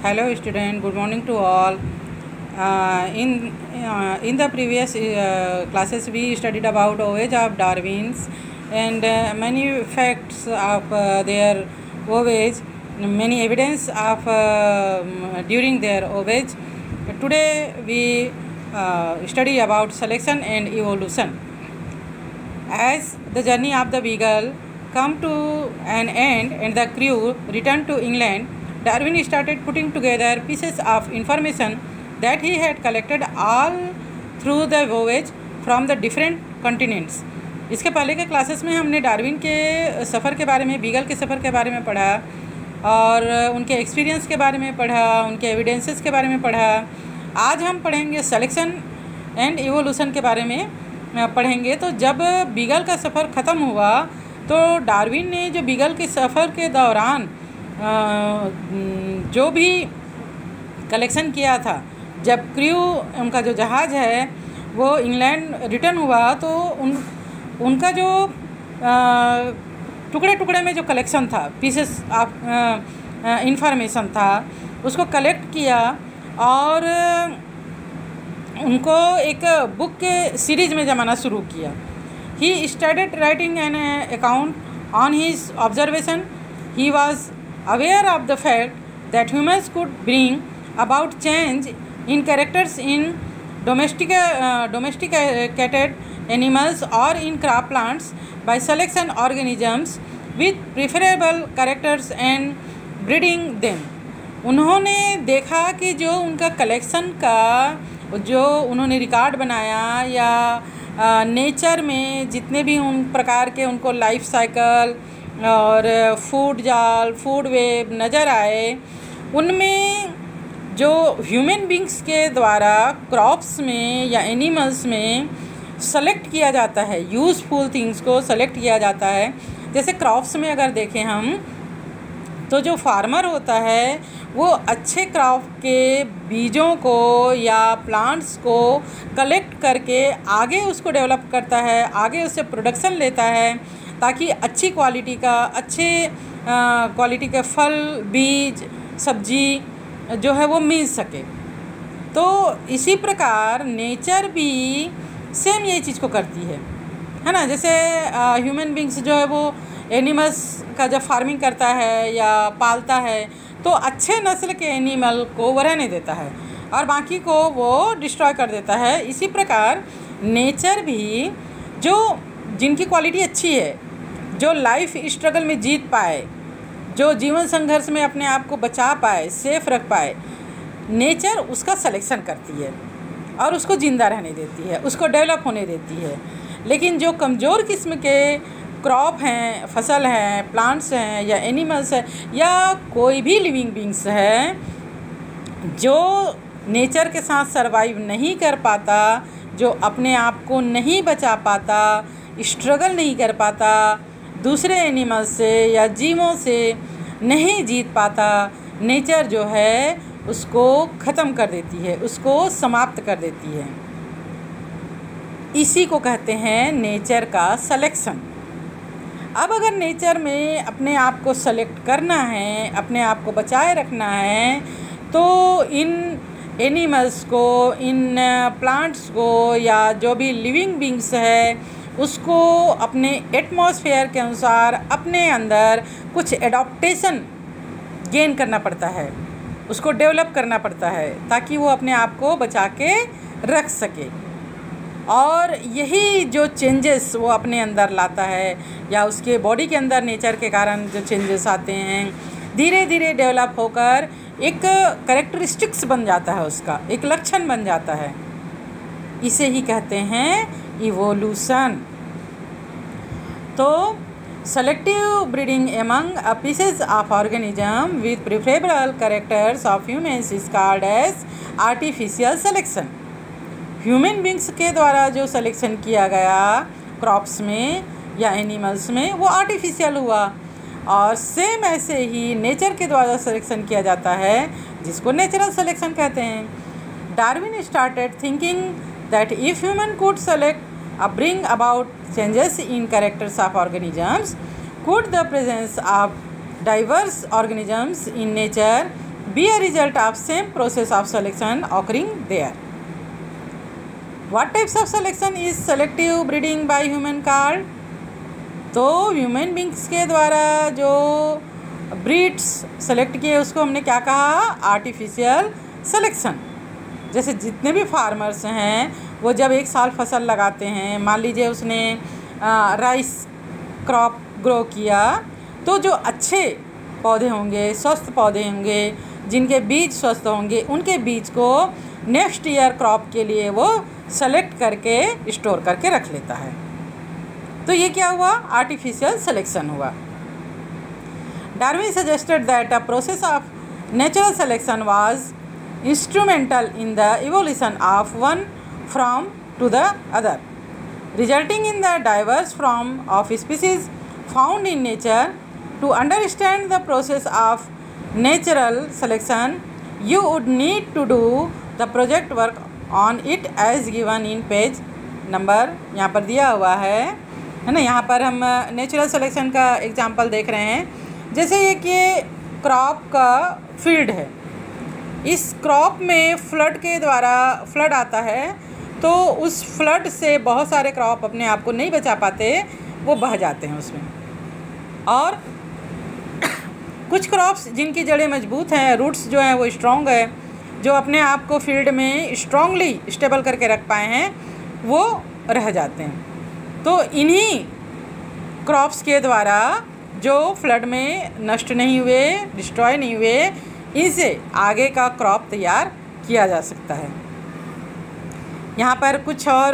Hello student, good morning to all. In the previous classes we studied about voyage of Darwin's and many facts of their voyage, many evidence of during their voyage. Today we study about selection and evolution. As the journey of the Beagle come to an end and the crew returned to England, Darwin started putting together pieces of information that he had collected all through the voyage from the different continents. इसके पहले के classes में हमने Darwin के सफ़र के बारे में, beagle के सफ़र के बारे में पढ़ा और उनके एक्सपीरियंस के बारे में पढ़ा, उनके एविडेंसेस के बारे में पढ़ा. आज हम पढ़ेंगे सिलेक्शन एंड इवोल्यूशन के बारे में पढ़ेंगे. तो जब बीगल का सफ़र ख़त्म हुआ तो डार्विन ने जो बीगल के सफ़र के दौरान जो भी कलेक्शन किया था, जब क्रू उनका जो जहाज़ है वो इंग्लैंड रिटर्न हुआ तो उनका जो टुकड़े टुकड़े में जो कलेक्शन था, पीसेस ऑफ इंफॉर्मेशन था, उसको कलेक्ट किया और उनको एक बुक के सीरीज़ में जमाना शुरू किया. He started writing an account on his observation. He was aware of the fact that humans could bring about change in characters in domesticated animals or in crop plants by selection organisms with preferable characters and breeding them. उन्होंने देखा कि जो उनका collection का जो उन्होंने record बनाया या नेचर में जितने भी उन प्रकार के उनको लाइफ साइकिल और फूड जाल, फूड वेब नज़र आए, उनमें जो ह्यूमन बींग्स के द्वारा क्रॉप्स में या एनिमल्स में सेलेक्ट किया जाता है, यूज़फुल थिंग्स को सेलेक्ट किया जाता है. जैसे क्रॉप्स में अगर देखें हम तो जो फार्मर होता है वो अच्छे क्रॉप के बीजों को या प्लांट्स को कलेक्ट करके आगे उसको डेवलप करता है, आगे उससे प्रोडक्शन लेता है ताकि अच्छी क्वालिटी के फल, बीज, सब्जी जो है वो मिल सके. तो इसी प्रकार नेचर भी सेम यही चीज़ को करती है ना. जैसे ह्यूमन बींग्स जो है वो एनिमल्स का जब फार्मिंग करता है या पालता है तो अच्छे नस्ल के एनिमल को वो रहने देता है और बाकी को वो डिस्ट्रॉय कर देता है. इसी प्रकार नेचर भी जो जिनकी क्वालिटी अच्छी है, जो लाइफ स्ट्रगल में जीत पाए, जो जीवन संघर्ष में अपने आप को बचा पाए, सेफ रख पाए, नेचर उसका सिलेक्शन करती है और उसको ज़िंदा रहने देती है, उसको डेवलप होने देती है. लेकिन जो कमज़ोर किस्म के क्रॉप हैं, फसल हैं, प्लांट्स हैं या एनिमल्स हैं या कोई भी लिविंग बींग्स है जो नेचर के साथ सरवाइव नहीं कर पाता, जो अपने आप को नहीं बचा पाता, स्ट्रगल नहीं कर पाता, दूसरे एनिमल्स से या जीवों से नहीं जीत पाता, नेचर जो है उसको ख़त्म कर देती है, उसको समाप्त कर देती है. इसी को कहते हैं नेचर का सिलेक्शन. अब अगर नेचर में अपने आप को सेलेक्ट करना है, अपने आप को बचाए रखना है, तो इन एनिमल्स को, इन प्लांट्स को या जो भी लिविंग बींग्स है उसको अपने एटमॉस्फेयर के अनुसार अपने अंदर कुछ एडॉप्टेशन गेन करना पड़ता है, उसको डेवलप करना पड़ता है ताकि वो अपने आप को बचा के रख सके. और यही जो चेंजेस वो अपने अंदर लाता है या उसके बॉडी के अंदर नेचर के कारण जो चेंजेस आते हैं, धीरे धीरे डेवलप होकर एक कैरेक्टरिस्टिक्स बन जाता है, उसका एक लक्षण बन जाता है. इसे ही कहते हैं इवोल्यूशन. तो selective breeding among a species of organism with preferable characters of humans is called as artificial selection. Human beings के द्वारा जो सिलेक्शन किया गया क्रॉप्स में या एनिमल्स में वो आर्टिफिशियल हुआ. और सेम ऐसे ही नेचर के द्वारा सिलेक्शन किया जाता है जिसको नेचुरल सिलेक्शन कहते हैं. Darwin started thinking that if human could select bring about changes in characters of organisms, could the presence of diverse organisms in nature be a result of same process of selection occurring there. What types of selection is selective breeding by human called? तो human beings के द्वारा जो breeds select किए उसको हमने क्या कहा? Artificial selection. जैसे जितने भी फार्मर्स हैं वो जब एक साल फसल लगाते हैं, मान लीजिए उसने राइस क्रॉप ग्रो किया, तो जो अच्छे पौधे होंगे, स्वस्थ पौधे होंगे, जिनके बीज स्वस्थ होंगे, उनके बीज को नेक्स्ट ईयर क्रॉप के लिए वो सेलेक्ट करके स्टोर करके रख लेता है। तो ये क्या हुआ? आर्टिफिशियल सिलेक्शन हुआ। Darwin suggested that a process of natural selection was instrumental in the evolution of one from to the other, resulting in the diverse form of species found in nature. To understand the process of natural selection you would need to do the project work on it as given in page number यहाँ पर दिया हुआ है ना। यहाँ पर हम natural selection का एग्जांपल देख रहे हैं। जैसे ये क्रॉप का फील्ड है, इस क्रॉप में फ्लड के द्वारा फ्लड आता है, तो उस फ्लड से बहुत सारे क्रॉप अपने आप को नहीं बचा पाते, वो बह जाते हैं उसमें। और कुछ क्रॉप्स जिनकी जड़ें मजबूत हैं, रूट्स जो हैं वो स्ट्रॉन्ग है, जो अपने आप को फील्ड में स्ट्रॉन्गली स्टेबल करके रख पाए हैं, वो रह जाते हैं। तो इन्हीं क्रॉप्स के द्वारा जो फ्लड में नष्ट नहीं हुए, डिस्ट्रॉय नहीं हुए, इनसे आगे का क्रॉप तैयार किया जा सकता है। यहाँ पर कुछ और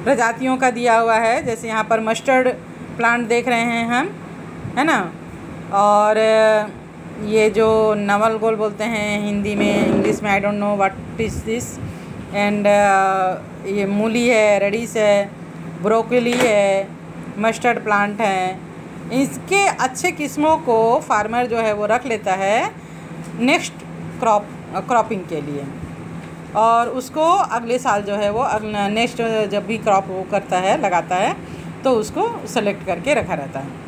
प्रजातियों का दिया हुआ है। जैसे यहाँ पर मस्टर्ड प्लांट देख रहे हैं हम, है ना। और ये जो नवल गोल बोलते हैं हिंदी में, इंग्लिश में I don't know what is this. And ये मूली है, रेडिश है, ब्रोकली है, मस्टर्ड प्लांट है। इसके अच्छे किस्मों को फार्मर जो है वो रख लेता है नेक्स्ट क्रॉपिंग के लिए, और उसको अगले साल जो है वो नेक्स्ट जब भी क्रॉप वो करता है, लगाता है, तो उसको सेलेक्ट करके रखा रहता है।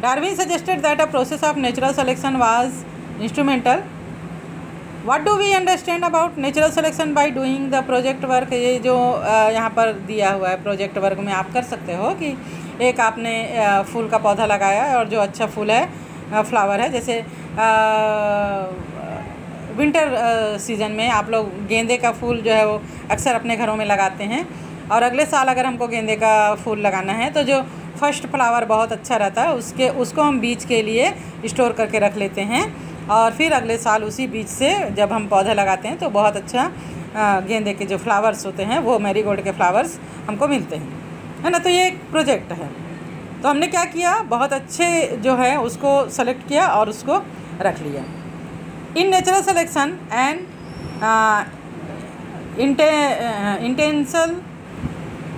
Darwin suggested that a process of natural selection was instrumental. What do we understand about natural selection by doing the project work? ये जो यहाँ पर दिया हुआ है प्रोजेक्ट वर्क में आप कर सकते हो कि एक आपने फूल का पौधा लगाया और जो अच्छा फूल है, फ्लावर है, जैसे विंटर सीजन में आप लोग गेंदे का फूल जो है वो अक्सर अपने घरों में लगाते हैं, और अगले साल अगर हमको गेंदे का फूल लगाना है तो जो फर्स्ट फ्लावर बहुत अच्छा रहता है उसको हम बीज के लिए स्टोर करके रख लेते हैं, और फिर अगले साल उसी बीज से जब हम पौधा लगाते हैं तो बहुत अच्छा गेंदे के जो फ्लावर्स होते हैं, वो मैरीगोल्ड के फ्लावर्स हमको मिलते हैं, है ना। तो ये एक प्रोजेक्ट है। तो हमने क्या किया, बहुत अच्छे जो है उसको सेलेक्ट किया और उसको रख लिया। In natural selection and intentional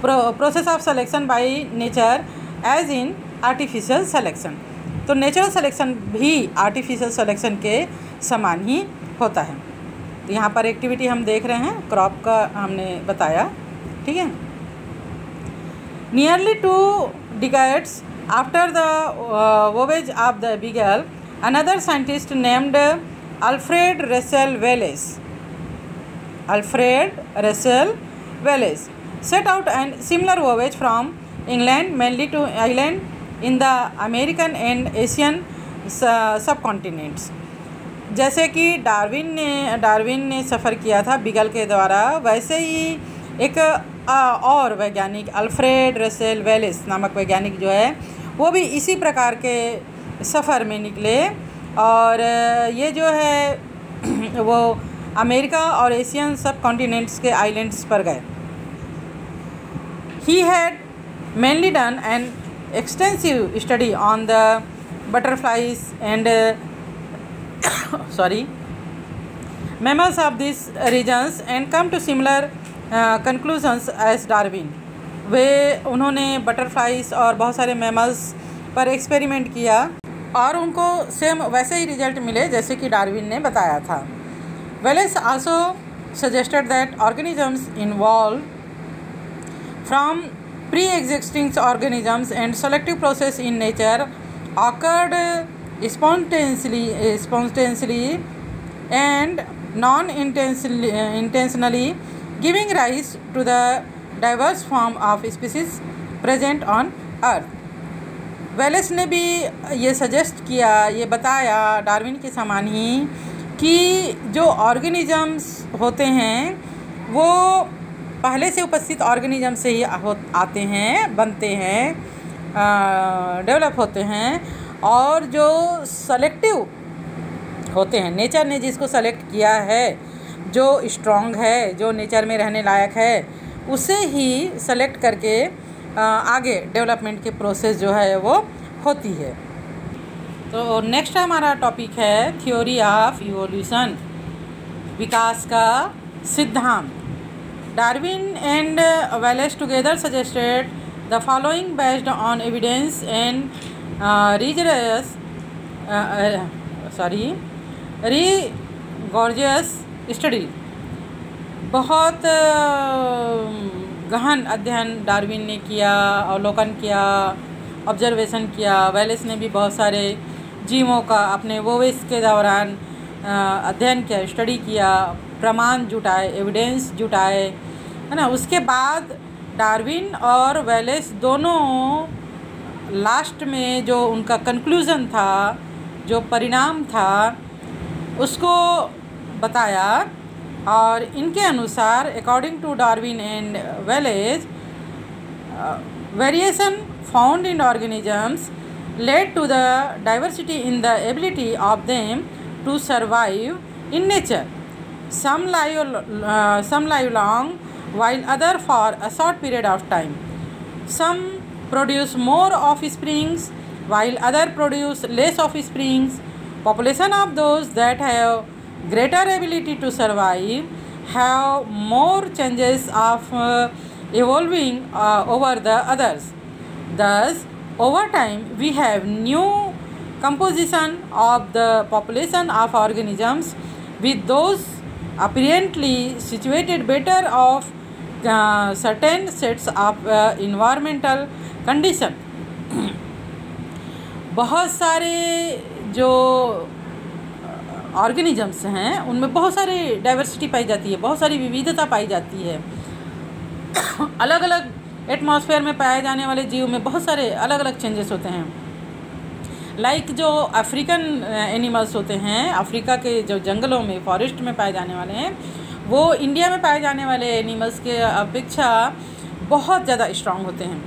process of selection by nature as in artificial selection. तो नेचुरल सिलेक्शन भी आर्टिफिशियल सिलेक्शन के समान ही होता है। तो यहाँ पर एक्टिविटी हम देख रहे हैं, क्रॉप का हमने बताया, ठीक है। Nearly 2 decades after the voyage of the Beagle, another scientist named Alfred Russel Wallace set out and similar voyage from England mainly to island in the American and Asian subcontinents। जैसे कि Darwin ने सफ़र किया था beagle के द्वारा, वैसे ही एक और वैज्ञानिक अल्फ्रेड रसेल वेलेस नामक वैज्ञानिक जो है वो भी इसी प्रकार के सफ़र में निकले, और ये जो है वो अमेरिका और एशियन सब कॉन्टिनेंट्स के आइलैंड्स पर गए। He had mainly done an extensive study on the butterflies and mammals of these regions and come to similar conclusions as Darwin। उन्होंने बटरफ्लाइज और बहुत सारे मैमल्स पर एक्सपेरिमेंट किया और उनको सेम वैसे ही रिजल्ट मिले जैसे कि डार्विन ने बताया था। Wallace also suggested that organisms involve from pre-existing organisms and selective process in nature occurred spontaneously and non-intentionally, giving rise to the diverse form of species present on earth. Wallace ने भी ये suggest किया, ये बताया Darwin के समान ही कि जो ऑर्गेनिजम्स होते हैं वो पहले से उपस्थित ऑर्गेनिज्म से ही आते हैं, बनते हैं, डेवलप होते हैं, और जो सेलेक्टिव होते हैं, नेचर ने जिसको सेलेक्ट किया है, जो स्ट्रॉन्ग है, जो नेचर में रहने लायक है, उसे ही सेलेक्ट करके आगे डेवलपमेंट के प्रोसेस जो है वो होती है। तो नेक्स्ट हमारा टॉपिक है थ्योरी ऑफ इवोल्यूशन, विकास का सिद्धांत। Darwin and Wallace together suggested the following based on evidence and rigorous study. बहुत गहन अध्ययन डार्विन ने किया, अवलोकन किया, ऑब्जर्वेशन किया। वेलेस ने भी बहुत सारे जीवों का अपने वोवेस के दौरान अध्ययन किया, स्टडी किया, प्रमाण जुटाए, एविडेंस जुटाए, है ना। उसके बाद डार्विन और वेलेस दोनों लास्ट में जो उनका कंक्लूज़न था, जो परिणाम था, उसको बताया। और इनके अनुसार according to Darwin and Wallace, variation found in organisms led to the diversity in the ability of them to survive in nature. Some live long, while other for a short period of time. Some produce more offsprings, while other produce less offsprings. Population of those that have greater ability to survive have more chances of evolving over the others. Thus, over time, we have new composition of the population of organisms, with those apparently situated better of certain sets of environmental condition. बहुत सारे जो organisms हैं उनमें बहुत सारी diversity पाई जाती है, बहुत सारी विविधता पाई जाती है। अलग अलग एटमॉस्फेयर में पाए जाने वाले जीव में बहुत सारे अलग अलग चेंजेस होते हैं। लाइक जो अफ्रीकन एनिमल्स होते हैं, अफ्रीका के जो जंगलों में, फॉरेस्ट में पाए जाने वाले हैं, वो इंडिया में पाए जाने वाले एनिमल्स के अपेक्षा बहुत ज़्यादा स्ट्रांग होते हैं।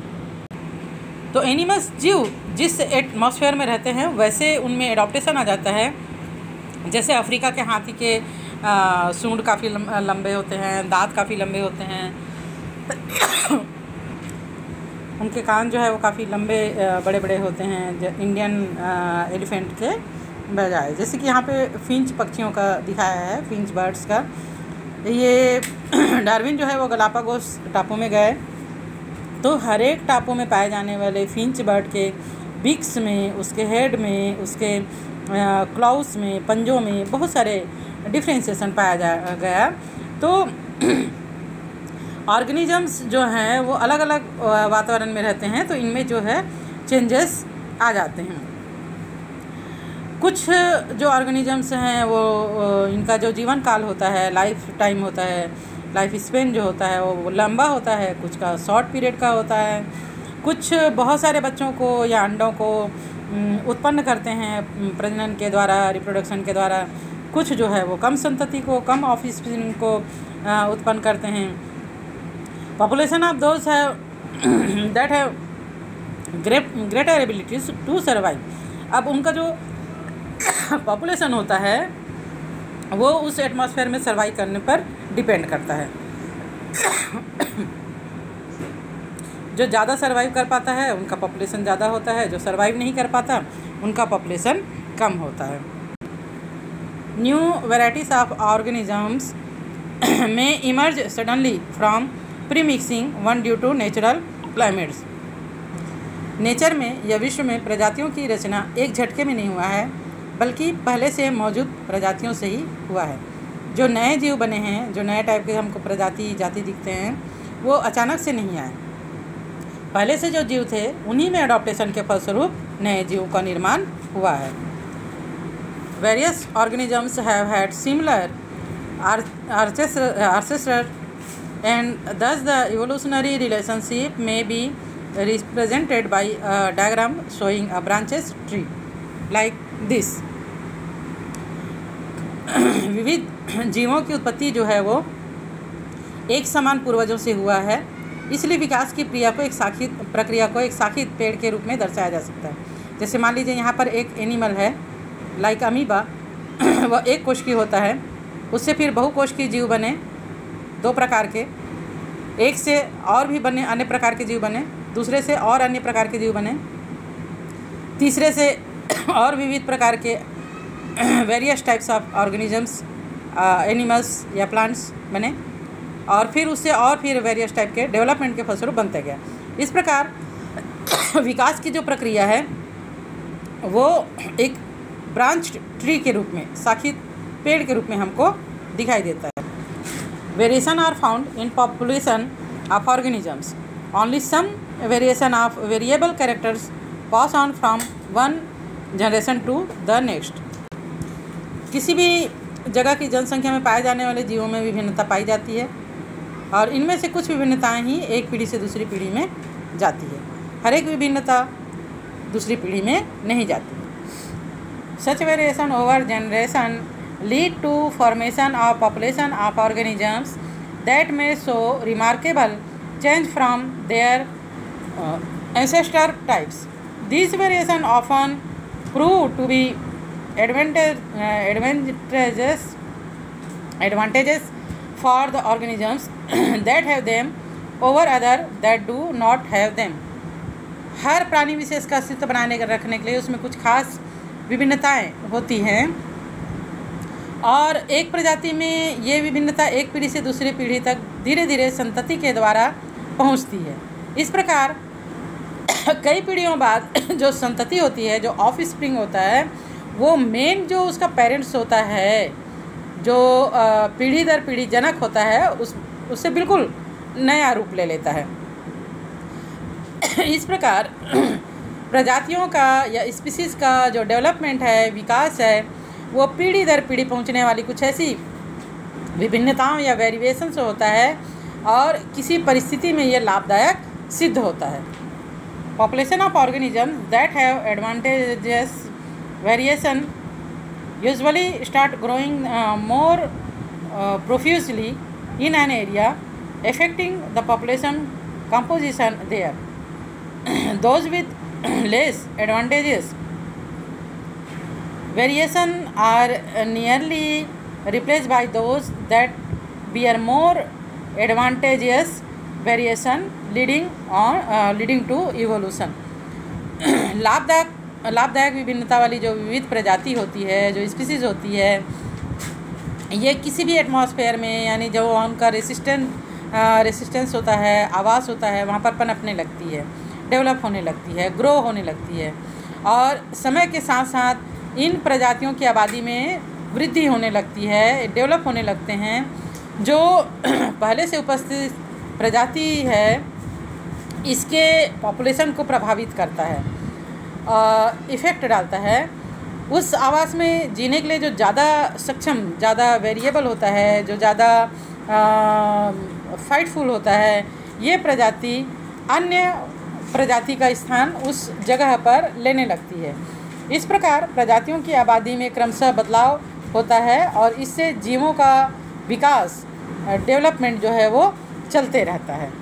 तो एनिमल्स जीव जिस एटमॉस्फेयर में रहते हैं वैसे उनमें एडॉप्टेशन आ जाता है। जैसे अफ्रीका के हाथी के सूंड काफ़ी लंबे होते हैं, दांत काफ़ी लंबे होते हैं, उनके कान जो है वो काफ़ी लंबे बड़े बड़े होते हैं इंडियन एलिफेंट के बजाय। जैसे कि यहाँ पे फिंच पक्षियों का दिखाया है, फिंच बर्ड्स का। ये डार्विन जो है वो गलापागोस टापू में गए तो हर एक टापू में पाए जाने वाले फिंच बर्ड के बिक्स में, उसके हेड में, उसके क्लाउस में, पंजों में बहुत सारे डिफ्रेंशिएशन पाया गया। तो ऑर्गेनिजम्स जो हैं वो अलग अलग वातावरण में रहते हैं, तो इनमें जो है चेंजेस आ जाते हैं। कुछ जो ऑर्गेनिजम्स हैं वो इनका जो जीवन काल होता है, लाइफ टाइम होता है, लाइफ स्पेन जो होता है वो लंबा होता है, कुछ का शॉर्ट पीरियड का होता है। कुछ बहुत सारे बच्चों को या अंडों को उत्पन्न करते हैं प्रजनन के द्वारा, रिप्रोडक्शन के द्वारा। कुछ जो है वो कम संतति को, कम ऑफस्प्रिंग को उत्पन्न करते हैं। Population of those have that have greater abilities to survive. अब उनका जो पॉपुलेशन होता है वो उस एटमॉस्फेयर में सर्वाइव करने पर डिपेंड करता है। जो ज़्यादा सर्वाइव कर पाता है उनका पॉपुलेशन ज़्यादा होता है, जो सर्वाइव नहीं कर पाता उनका पॉपुलेशन कम होता है। New varieties of organisms may emerge suddenly from premixing one due to natural climates. Nature में या विश्व में प्रजातियों की रचना एक झटके में नहीं हुआ है, बल्कि पहले से मौजूद प्रजातियों से ही हुआ है। जो नए जीव बने हैं, जो नए टाइप के हमको जाति दिखते हैं, वो अचानक से नहीं आए। पहले से जो जीव थे उन्हीं में अडॉप्टेशन के फलस्वरूप नए जीव का निर्माण हुआ है। Various organisms have had similar ancestors, and thus the evolutionary relationship may be represented by a diagram showing a branches tree like this. विविध जीवों की उत्पत्ति जो है वो एक समान पूर्वजों से हुआ है, इसलिए विकास की प्रक्रिया को एक शाखित पेड़ के रूप में दर्शाया जा सकता है। जैसे मान लीजिए यहाँ पर एक एनिमल है लाइक अमीबा, वह एक कोश की होता है, उससे फिर बहुकोश की जीव बने, 2 प्रकार के, एक से और भी बने अन्य प्रकार के जीव बने, दूसरे से और अन्य प्रकार के जीव बने, तीसरे से और विविध प्रकार के various types of organisms, animals या प्लांट्स बने, और फिर उससे और फिर वेरियस टाइप के डेवलपमेंट के फलस्वरूप बनते गया। इस प्रकार विकास की जो प्रक्रिया है वो एक ब्रांच ट्री के रूप में, शाखित पेड़ के रूप में हमको दिखाई देता है। Variation are found in population of organisms, only some variation of variable characters pass on from one generation to the next. किसी भी जगह की जनसंख्या में पाए जाने वाले जीवों में विभिन्नता पाई जाती है, और इनमें से कुछ विभिन्नताएं ही एक पीढ़ी से दूसरी पीढ़ी में जाती है, हर एक विभिन्नता दूसरी पीढ़ी में नहीं जाती। Such variation over generation lead to formation of population of organisms that may show remarkable change from their ancestor types. These variation often prove to be advantageous for the organisms that have them over other that do not have them. हर प्राणी विशेष का अस्तित्व बनाने रखने के लिए उसमें कुछ खास विभिन्नताएं होती हैं, और एक प्रजाति में ये विभिन्नता एक पीढ़ी से दूसरी पीढ़ी तक धीरे धीरे संतति के द्वारा पहुंचती है। इस प्रकार कई पीढ़ियों बाद जो संतति होती है, जो ऑफ स्प्रिंग होता है, वो मेन जो उसका पेरेंट्स होता है, जो पीढ़ी दर पीढ़ी जनक होता है, उससे बिल्कुल नया रूप ले लेता है। इस प्रकार प्रजातियों का या स्पीसीज़ का जो डेवलपमेंट है, विकास है, वो पीढ़ी दर पीढ़ी पहुंचने वाली कुछ ऐसी विभिन्नताओं या वेरिएशन से होता है, और किसी परिस्थिति में ये लाभदायक सिद्ध होता है। Population of organisms that have advantageous variation usually start growing more profusely in an area, affecting the population composition there. Those with less advantageous variation are nearly replaced by those that bear more advantageous variation leading to evolution. लाभदायक विभिन्नता वाली जो विविध प्रजाति होती है, जो species होती है, ये किसी भी एटमॉस्फेयर में, यानी जो उनका रेसिस्टेंस होता है, आवास होता है, वहाँ पर पनपने लगती है, डेवलप होने लगती है, ग्रो होने लगती है, और समय के साथ साथ इन प्रजातियों की आबादी में वृद्धि होने लगती है, डेवलप होने लगते हैं। जो पहले से उपस्थित प्रजाति है, इसके पॉपुलेशन को प्रभावित करता है, इफ़ेक्ट डालता है। उस आवास में जीने के लिए जो ज़्यादा सक्षम, ज़्यादा वेरिएबल होता है, जो ज़्यादा फाइटफुल होता है, ये प्रजाति अन्य प्रजाति का स्थान उस जगह पर लेने लगती है। इस प्रकार प्रजातियों की आबादी में क्रमशः बदलाव होता है, और इससे जीवों का विकास, डेवलपमेंट जो है वो चलते रहता है।